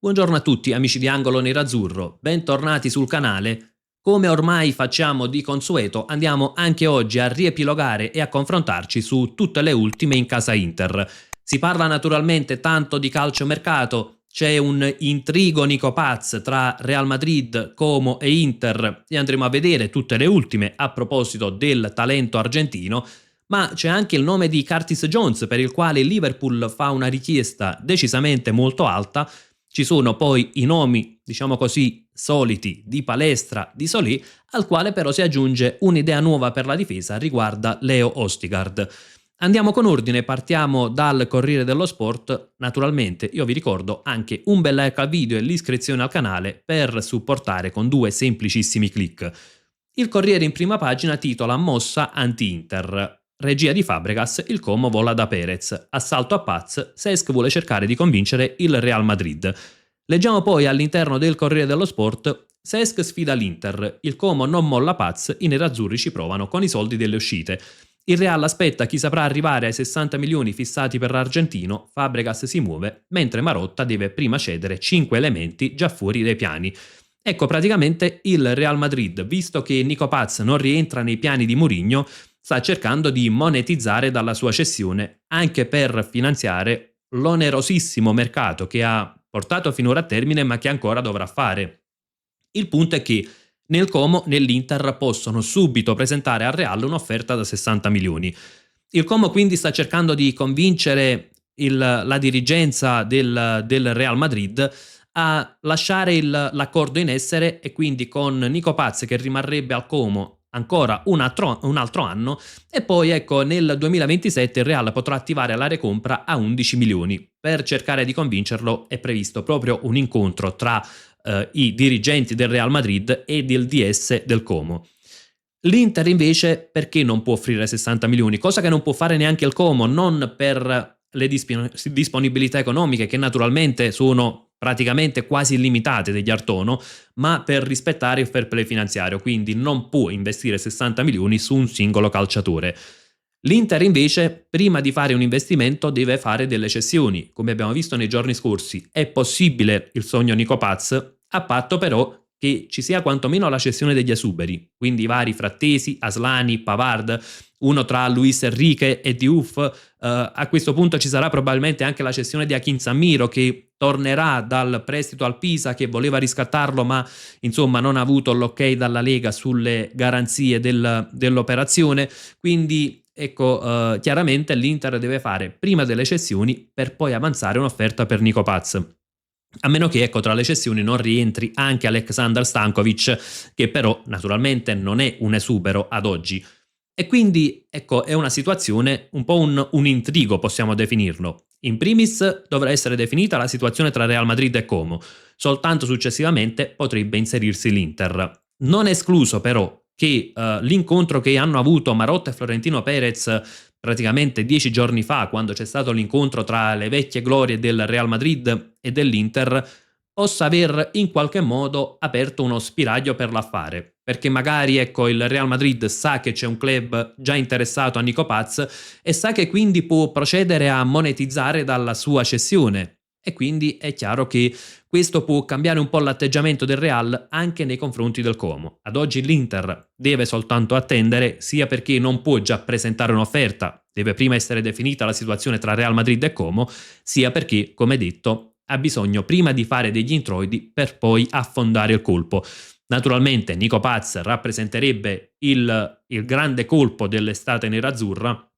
Buongiorno a tutti amici di Angolo Nerazzurro, bentornati sul canale. Come ormai facciamo di consueto, andiamo anche oggi a riepilogare e a confrontarci su tutte le ultime in casa Inter. Si parla naturalmente tanto di calciomercato, c'è un intrigo Nico Paz tra Real Madrid, Como e Inter e andremo a vedere tutte le ultime a proposito del talento argentino. Ma c'è anche il nome di Curtis Jones, per il quale il Liverpool fa una richiesta decisamente molto alta. Ci sono poi i nomi, diciamo così, soliti di palestra di Solé, al quale però si aggiunge un'idea nuova per la difesa riguarda Leo Ostigard. Andiamo con ordine, partiamo dal Corriere dello Sport. Naturalmente io vi ricordo anche un bel like al video e l'iscrizione al canale per supportare con 2 semplicissimi click. Il Corriere in prima pagina titola Mossa anti-Inter. Regia di Fabregas, il Como vola da Perez. Assalto a Paz, Cesc vuole cercare di convincere il Real Madrid. Leggiamo poi all'interno del Corriere dello Sport: Cesc sfida l'Inter, il Como non molla Paz, i nerazzurri ci provano con i soldi delle uscite. Il Real aspetta chi saprà arrivare ai 60 milioni fissati per l'argentino, Fabregas si muove, mentre Marotta deve prima cedere 5 elementi già fuori dai piani. Ecco, praticamente il Real Madrid, visto che Nico Paz non rientra nei piani di Mourinho, sta cercando di monetizzare dalla sua cessione, anche per finanziare l'onerosissimo mercato che ha portato finora a termine ma che ancora dovrà fare. Il punto è che nel Como, nell'Inter possono subito presentare al Real un'offerta da 60 milioni. Il Como quindi sta cercando di convincere la dirigenza del Real Madrid a lasciare l'accordo in essere, e quindi con Nico Paz che rimarrebbe al Como ancora un altro anno, e poi ecco nel 2027 il Real potrà attivare la recompra a 11 milioni. Per cercare di convincerlo è previsto proprio un incontro tra i dirigenti del Real Madrid e del DS del Como. L'Inter invece perché non può offrire 60 milioni? Cosa che non può fare neanche il Como, non per le disponibilità economiche che naturalmente sono praticamente quasi illimitate degli Artono, ma per rispettare il fair play finanziario, quindi non può investire 60 milioni su un singolo calciatore. L'Inter invece, prima di fare un investimento, deve fare delle cessioni. Come abbiamo visto nei giorni scorsi, è possibile il sogno Nico Paz, a patto però che ci sia quantomeno la cessione degli esuberi, quindi i vari Frattesi, Aslani, Pavard, uno tra Luis Enrique e Diouf. A questo punto ci sarà probabilmente anche la cessione di Akin Zammiro, che tornerà dal prestito al Pisa, che voleva riscattarlo ma insomma non ha avuto l'ok dalla Lega sulle garanzie dell'operazione. Quindi ecco, chiaramente l'Inter deve fare prima delle cessioni per poi avanzare un'offerta per Nico Paz. A meno che, ecco, tra le cessioni non rientri anche Aleksandar Stankovic, che però naturalmente non è un esubero ad oggi. E quindi, ecco, è una situazione, un po' un intrigo possiamo definirlo. In primis dovrà essere definita la situazione tra Real Madrid e Como, soltanto successivamente potrebbe inserirsi l'Inter. Non è escluso però che l'incontro che hanno avuto Marotta e Florentino Perez praticamente 10 giorni fa, quando c'è stato l'incontro tra le vecchie glorie del Real Madrid e dell'Inter, possa aver in qualche modo aperto uno spiraglio per l'affare, perché magari ecco il Real Madrid sa che c'è un club già interessato a Nico Paz e sa che quindi può procedere a monetizzare dalla sua cessione, e quindi è chiaro che questo può cambiare un po' l'atteggiamento del Real anche nei confronti del Como. Ad oggi l'Inter deve soltanto attendere, sia perché non può già presentare un'offerta, deve prima essere definita la situazione tra Real Madrid e Como, sia perché, come detto, ha bisogno prima di fare degli introiti per poi affondare il colpo. Naturalmente Nico Paz rappresenterebbe il grande colpo dell'estate nerazzurra,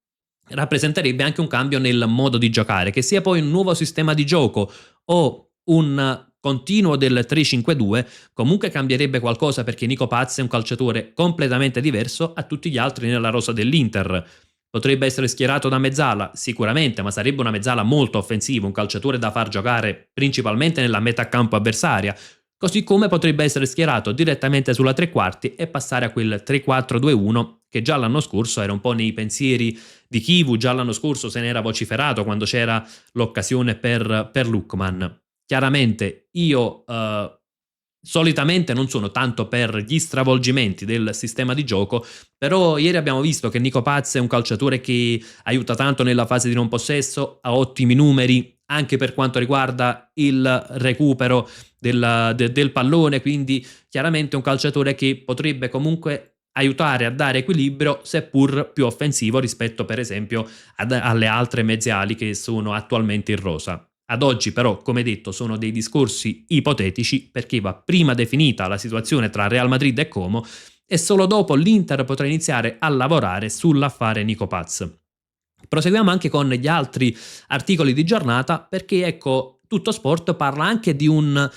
rappresenterebbe anche un cambio nel modo di giocare, che sia poi un nuovo sistema di gioco o un continuo del 3-5-2, comunque cambierebbe qualcosa, perché Nico Paz è un calciatore completamente diverso a tutti gli altri nella rosa dell'Inter. Potrebbe essere schierato da mezzala, sicuramente, ma sarebbe una mezzala molto offensiva, un calciatore da far giocare principalmente nella metà campo avversaria, così come potrebbe essere schierato direttamente sulla tre quarti e passare a quel 3-4-2-1 che già l'anno scorso era un po' nei pensieri di Chivu, già l'anno scorso se ne era vociferato quando c'era l'occasione per Lookman. Chiaramente io solitamente non sono tanto per gli stravolgimenti del sistema di gioco, però ieri abbiamo visto che Nico Paz è un calciatore che aiuta tanto nella fase di non possesso, ha ottimi numeri anche per quanto riguarda il recupero del pallone, quindi chiaramente un calciatore che potrebbe comunque aiutare a dare equilibrio, seppur più offensivo rispetto per esempio alle altre mezze ali che sono attualmente in rosa. Ad oggi però, come detto, sono dei discorsi ipotetici perché va prima definita la situazione tra Real Madrid e Como e solo dopo l'Inter potrà iniziare a lavorare sull'affare Nico Paz. Proseguiamo anche con gli altri articoli di giornata perché ecco, Tutto Sport parla anche di un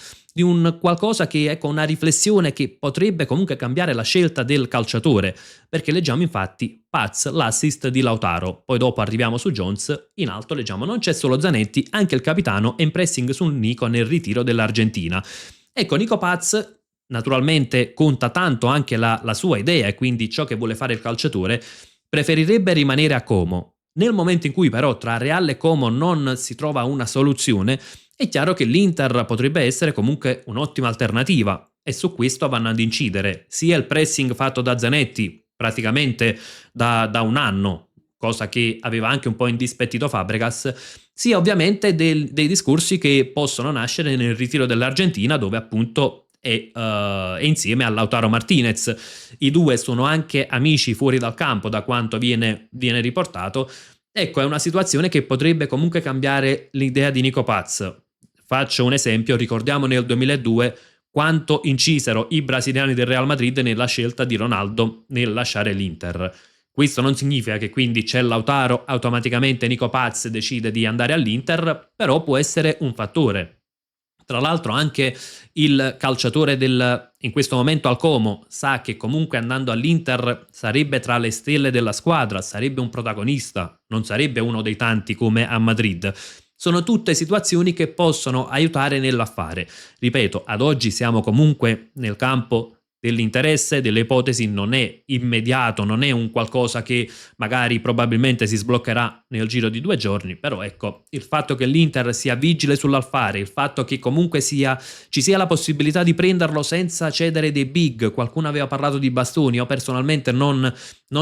qualcosa che ecco una riflessione che potrebbe comunque cambiare la scelta del calciatore, perché leggiamo infatti Paz l'assist di Lautaro, poi dopo arriviamo su Jones, in alto leggiamo non c'è solo Zanetti, anche il capitano è in pressing su Nico nel ritiro dell'Argentina. Ecco, Nico Paz naturalmente conta tanto anche la sua idea e quindi ciò che vuole fare il calciatore, preferirebbe rimanere a Como. Nel momento in cui però tra Real e Como non si trova una soluzione, è chiaro che l'Inter potrebbe essere comunque un'ottima alternativa e su questo vanno ad incidere sia il pressing fatto da Zanetti praticamente da un anno, cosa che aveva anche un po' indispettito Fabregas, sia ovviamente dei discorsi che possono nascere nel ritiro dell'Argentina dove appunto è insieme a Lautaro Martinez. I due sono anche amici fuori dal campo da quanto viene riportato. Ecco, è una situazione che potrebbe comunque cambiare l'idea di Nico Paz. Faccio un esempio, ricordiamo nel 2002 quanto incisero i brasiliani del Real Madrid nella scelta di Ronaldo nel lasciare l'Inter. Questo non significa che quindi c'è Lautaro, automaticamente Nico Paz decide di andare all'Inter, però può essere un fattore. Tra l'altro anche il calciatore in questo momento al Como sa che comunque andando all'Inter sarebbe tra le stelle della squadra, sarebbe un protagonista, non sarebbe uno dei tanti come a Madrid. Sono tutte situazioni che possono aiutare nell'affare. Ripeto, ad oggi siamo comunque nel campo dell'interesse, delle ipotesi, non è immediato, non è un qualcosa che magari probabilmente si sbloccherà nel giro di 2 giorni, però ecco, il fatto che l'Inter sia vigile sull'affare, il fatto che comunque ci sia la possibilità di prenderlo senza cedere dei big, qualcuno aveva parlato di bastoni, io personalmente non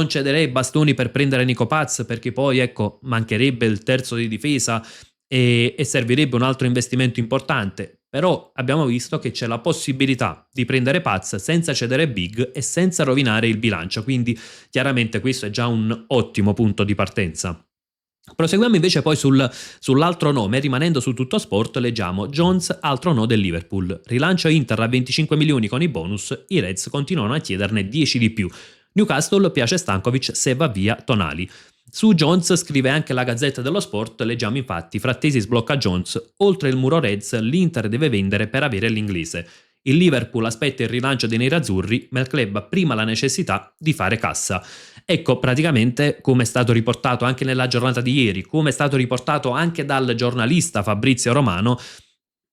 cederei bastoni per prendere Nico Paz perché poi ecco mancherebbe il terzo di difesa e servirebbe un altro investimento importante, però abbiamo visto che c'è la possibilità di prendere Paz senza cedere big e senza rovinare il bilancio, quindi chiaramente questo è già un ottimo punto di partenza. Proseguiamo invece poi sull'altro nome, rimanendo su Tutto Sport, leggiamo Jones, altro no del Liverpool. Rilancio Inter a 25 milioni con i bonus, i Reds continuano a chiederne 10 di più. Newcastle piace Stankovic se va via Tonali. Su Jones scrive anche la Gazzetta dello Sport, leggiamo infatti Frattesi sblocca Jones, oltre il muro Reds l'Inter deve vendere per avere l'inglese. Il Liverpool aspetta il rilancio dei nerazzurri, ma il club ha prima la necessità di fare cassa. Ecco, praticamente, come è stato riportato anche nella giornata di ieri, come è stato riportato anche dal giornalista Fabrizio Romano,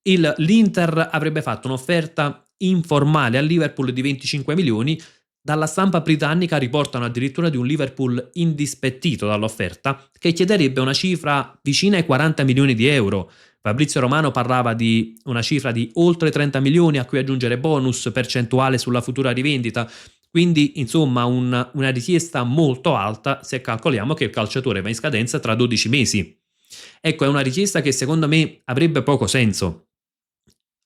l'Inter avrebbe fatto un'offerta informale al Liverpool di 25 milioni. Dalla stampa britannica riportano addirittura di un Liverpool indispettito dall'offerta, che chiederebbe una cifra vicina ai 40 milioni di euro. Fabrizio Romano parlava di una cifra di oltre 30 milioni a cui aggiungere bonus percentuale sulla futura rivendita, quindi insomma una richiesta molto alta se calcoliamo che il calciatore va in scadenza tra 12 mesi. Ecco, è una richiesta che secondo me avrebbe poco senso.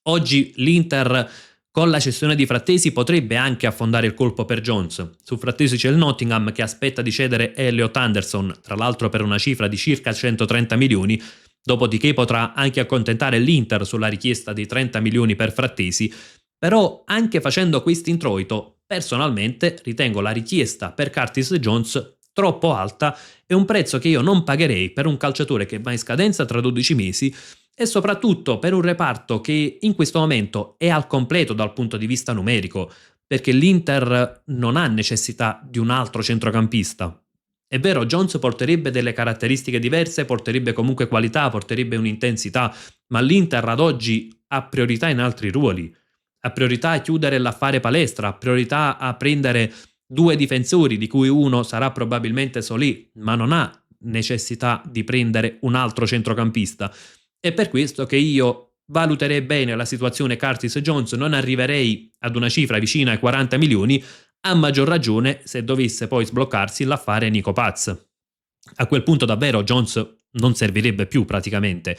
Oggi l'Inter con la cessione di Frattesi potrebbe anche affondare il colpo per Jones. Su Frattesi c'è il Nottingham che aspetta di cedere Elliot Anderson, tra l'altro per una cifra di circa 130 milioni, dopodiché potrà anche accontentare l'Inter sulla richiesta di 30 milioni per Frattesi, però anche facendo questo introito, personalmente ritengo la richiesta per Curtis Jones troppo alta e un prezzo che io non pagherei per un calciatore che va in scadenza tra 12 mesi e soprattutto per un reparto che in questo momento è al completo dal punto di vista numerico, perché l'Inter non ha necessità di un altro centrocampista. È vero, Jones porterebbe delle caratteristiche diverse, porterebbe comunque qualità, porterebbe un'intensità, ma l'Inter ad oggi ha priorità in altri ruoli. Ha priorità a chiudere l'affare palestra, ha priorità a prendere 2 difensori, di cui uno sarà probabilmente Solé, ma non ha necessità di prendere un altro centrocampista. È per questo che io valuterei bene la situazione Curtis Jones, non arriverei ad una cifra vicina ai 40 milioni, a maggior ragione se dovesse poi sbloccarsi l'affare Nico Paz. A quel punto davvero Jones non servirebbe più praticamente.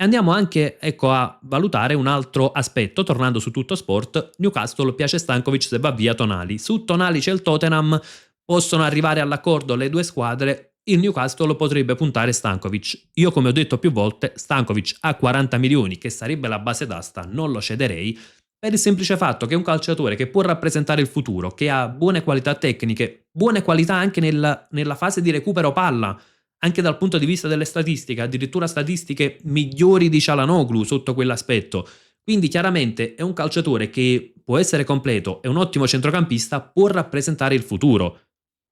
Andiamo anche, ecco, a valutare un altro aspetto, tornando su Tutto Sport. Newcastle piace Stankovic se va via Tonali. Su Tonali c'è il Tottenham, possono arrivare all'accordo le due squadre, il Newcastle potrebbe puntare Stankovic. Io, come ho detto più volte, Stankovic a 40 milioni, che sarebbe la base d'asta, non lo cederei, per il semplice fatto che è un calciatore che può rappresentare il futuro, che ha buone qualità tecniche, buone qualità anche nella fase di recupero palla, anche dal punto di vista delle statistiche, addirittura statistiche migliori di Çalhanoğlu sotto quell'aspetto. Quindi chiaramente è un calciatore che può essere completo, è un ottimo centrocampista, può rappresentare il futuro.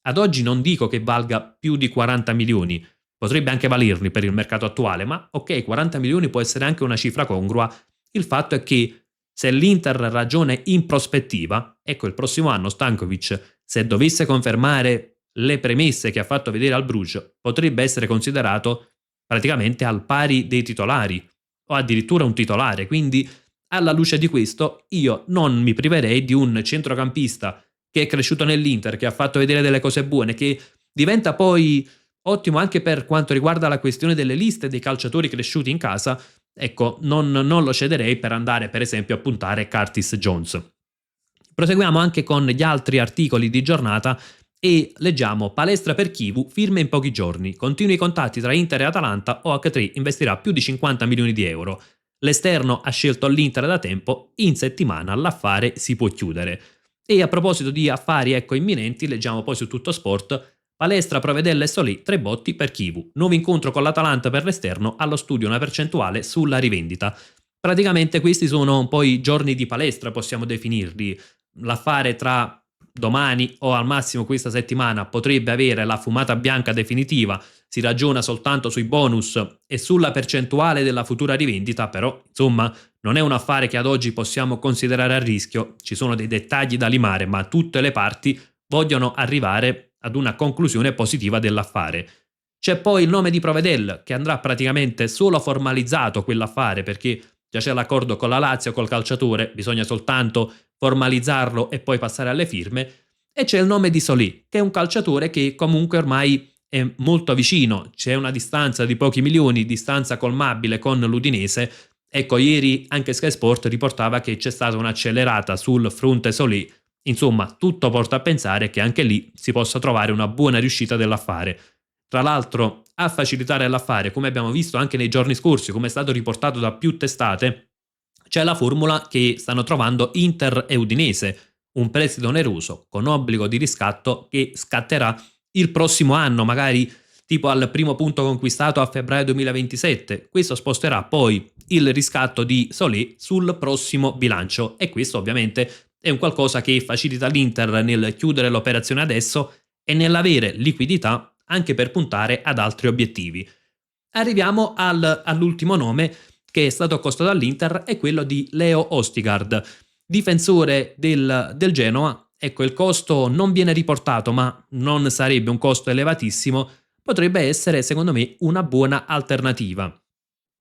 Ad oggi non dico che valga più di 40 milioni, potrebbe anche valerli per il mercato attuale, ma ok, 40 milioni può essere anche una cifra congrua. Il fatto è che se l'Inter ragiona in prospettiva, ecco il prossimo anno Stankovic, se dovesse confermare le premesse che ha fatto vedere al Bruges, potrebbe essere considerato praticamente al pari dei titolari o addirittura un titolare, quindi alla luce di questo io non mi priverei di un centrocampista che è cresciuto nell'Inter, che ha fatto vedere delle cose buone, che diventa poi ottimo anche per quanto riguarda la questione delle liste dei calciatori cresciuti in casa. Ecco, non lo cederei per andare per esempio a puntare Curtis Jones. Proseguiamo anche con gli altri articoli di giornata e leggiamo: palestra per Chivu, firme in pochi giorni, continui i contatti tra Inter e Atalanta, OH3 investirà più di 50 milioni di euro. L'esterno ha scelto l'Inter da tempo, in settimana l'affare si può chiudere. E a proposito di affari, ecco, imminenti, leggiamo poi su Tutto Sport: palestra Provedella e Solì, 3 botti per Chivu, nuovo incontro con l'Atalanta per l'esterno, allo studio una percentuale sulla rivendita. Praticamente questi sono poi i giorni di palestra, possiamo definirli. L'affare tra domani o al massimo questa settimana potrebbe avere la fumata bianca definitiva, si ragiona soltanto sui bonus e sulla percentuale della futura rivendita, però insomma non è un affare che ad oggi possiamo considerare a rischio, ci sono dei dettagli da limare, ma tutte le parti vogliono arrivare ad una conclusione positiva dell'affare. C'è poi il nome di Provedel, che andrà praticamente solo formalizzato quell'affare, perché già c'è l'accordo con la Lazio, col calciatore, bisogna soltanto formalizzarlo e poi passare alle firme. E c'è il nome di Solì, che è un calciatore che comunque ormai è molto vicino, c'è una distanza di pochi milioni, distanza colmabile con l'Udinese. Ecco, ieri anche Sky Sport riportava che c'è stata un'accelerata sul fronte Solì. Insomma, tutto porta a pensare che anche lì si possa trovare una buona riuscita dell'affare. Tra l'altro, a facilitare l'affare, come abbiamo visto anche nei giorni scorsi, come è stato riportato da più testate, c'è la formula che stanno trovando Inter e Udinese, un prestito oneroso con obbligo di riscatto che scatterà il prossimo anno, magari tipo al primo punto conquistato a febbraio 2027. Questo sposterà poi il riscatto di Solé sul prossimo bilancio e questo ovviamente è un qualcosa che facilita l'Inter nel chiudere l'operazione adesso e nell'avere liquidità anche per puntare ad altri obiettivi. Arriviamo all'ultimo nome che è stato accostato all'Inter, è quello di Leo Ostigard, difensore del Genoa. Ecco, il costo non viene riportato, ma non sarebbe un costo elevatissimo, potrebbe essere secondo me una buona alternativa.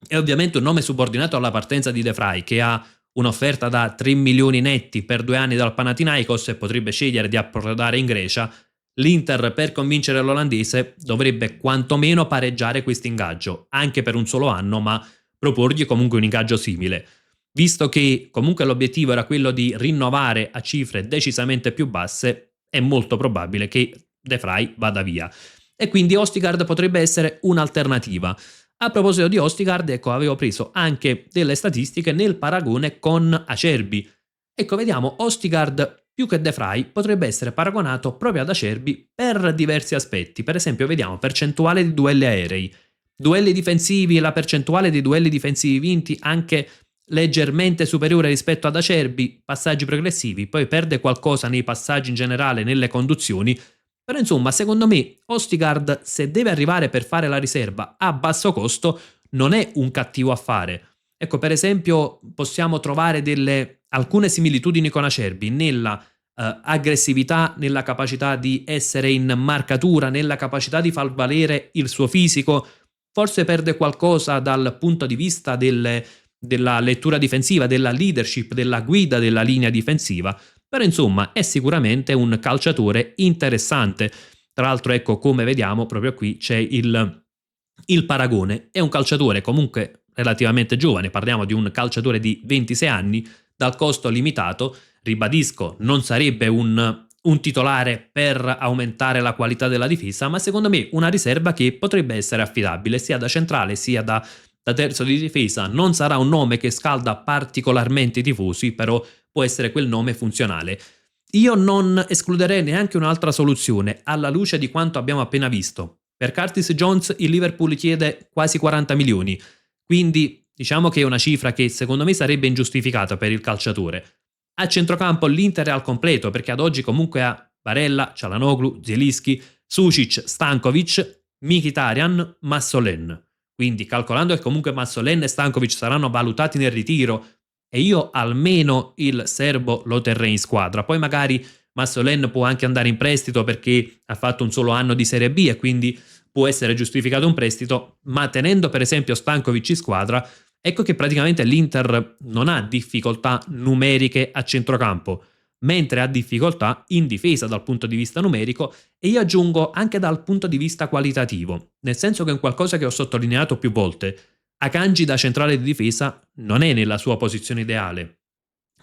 È ovviamente un nome subordinato alla partenza di De Vrij, che ha un'offerta da 3 milioni netti per 2 anni dal Panathinaikos e potrebbe scegliere di approdare in Grecia. L'Inter, per convincere l'olandese, dovrebbe quantomeno pareggiare questo ingaggio, anche per un solo anno, ma proporgli comunque un ingaggio simile. Visto che comunque l'obiettivo era quello di rinnovare a cifre decisamente più basse, è molto probabile che De Vrij vada via. E quindi Ostigard potrebbe essere un'alternativa. A proposito di Ostigard, ecco, avevo preso anche delle statistiche nel paragone con Acerbi. Ecco, vediamo, Ostigard più che De Vrij potrebbe essere paragonato proprio ad Acerbi per diversi aspetti. Per esempio, vediamo percentuale di duelli aerei, duelli difensivi, la percentuale di duelli difensivi vinti anche leggermente superiore rispetto ad Acerbi, passaggi progressivi, poi perde qualcosa nei passaggi in generale, nelle conduzioni. Però insomma, secondo me, Ostigard, se deve arrivare per fare la riserva a basso costo, non è un cattivo affare. Ecco, per esempio, possiamo trovare alcune similitudini con Acerbi nella aggressività, nella capacità di essere in marcatura, nella capacità di far valere il suo fisico. Forse perde qualcosa dal punto di vista della lettura difensiva, della leadership, della guida della linea difensiva. Però insomma è sicuramente un calciatore interessante. Tra l'altro, ecco, come vediamo proprio qui c'è il paragone. È un calciatore comunque relativamente giovane, parliamo di un calciatore di 26 anni, dal costo limitato, ribadisco, non sarebbe un titolare per aumentare la qualità della difesa, ma secondo me una riserva che potrebbe essere affidabile sia da centrale sia da terzo di difesa. Non sarà un nome che scalda particolarmente i tifosi, però può essere quel nome funzionale. Io non escluderei neanche un'altra soluzione, alla luce di quanto abbiamo appena visto. Per Curtis Jones il Liverpool chiede quasi 40 milioni, quindi diciamo che è una cifra che secondo me sarebbe ingiustificata per il calciatore. A centrocampo l'Inter è al completo, perché ad oggi comunque ha Barella, Çalhanoğlu, Zielinski, Sušić, Stankovic, Mkhitaryan, Massolen. Quindi calcolando che comunque Massolen e Stankovic saranno valutati nel ritiro, e io almeno il serbo lo terrei in squadra. Poi magari Massolen può anche andare in prestito perché ha fatto un solo anno di Serie B e quindi può essere giustificato un prestito, ma tenendo per esempio Stankovic in squadra, ecco che praticamente l'Inter non ha difficoltà numeriche a centrocampo, mentre ha difficoltà in difesa dal punto di vista numerico, e io aggiungo anche dal punto di vista qualitativo, nel senso che è un qualcosa che ho sottolineato più volte. Akanji da centrale di difesa non è nella sua posizione ideale.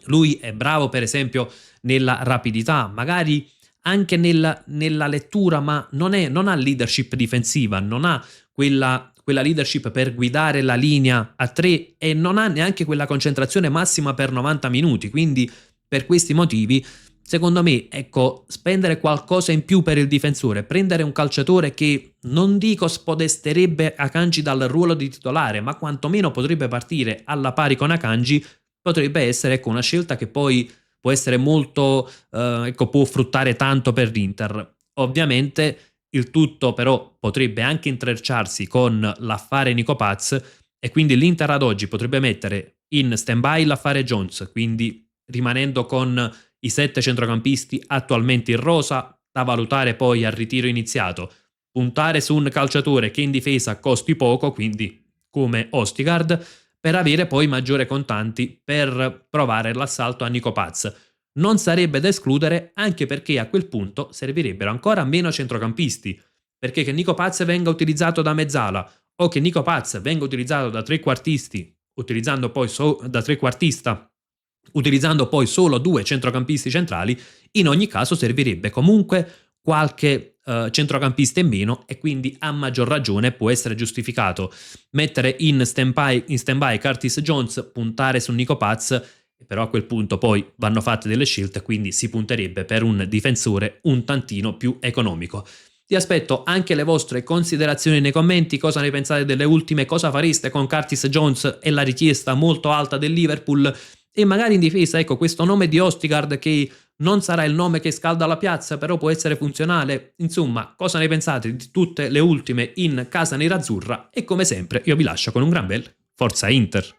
Lui è bravo per esempio nella rapidità, magari anche nella lettura, ma non ha leadership difensiva, non ha quella leadership per guidare la linea a 3 e non ha neanche quella concentrazione massima per 90 minuti. Quindi per questi motivi, secondo me, ecco, spendere qualcosa in più per il difensore, prendere un calciatore che non dico spodesterebbe Akanji dal ruolo di titolare, ma quantomeno potrebbe partire alla pari con Akanji, potrebbe essere, ecco, una scelta che poi può essere molto, può fruttare tanto per l'Inter. Ovviamente il tutto però potrebbe anche intrecciarsi con l'affare Nico Paz, e quindi l'Inter ad oggi potrebbe mettere in stand-by l'affare Jones, quindi rimanendo con i 7 centrocampisti attualmente in rosa, da valutare poi al ritiro iniziato, puntare su un calciatore che in difesa costi poco, quindi come Østigård, per avere poi maggiore contanti per provare l'assalto a Nico Paz. Non sarebbe da escludere, anche perché a quel punto servirebbero ancora meno centrocampisti, perché che Nico Paz venga utilizzato da mezzala o che Nico Paz venga utilizzato da trequartisti, da trequartista, utilizzando poi solo 2 centrocampisti centrali, in ogni caso servirebbe comunque qualche centrocampista in meno, e quindi a maggior ragione può essere giustificato mettere in stand-by Curtis Jones, puntare su Nico Paz, però a quel punto poi vanno fatte delle scelte, quindi si punterebbe per un difensore un tantino più economico. Ti aspetto anche le vostre considerazioni nei commenti, cosa ne pensate delle ultime, cosa fareste con Curtis Jones e la richiesta molto alta del Liverpool, e magari in difesa, ecco, questo nome di Østigård che non sarà il nome che scalda la piazza, però può essere funzionale. Insomma, cosa ne pensate di tutte le ultime in casa nerazzurra? E come sempre io vi lascio con un gran bel Forza Inter!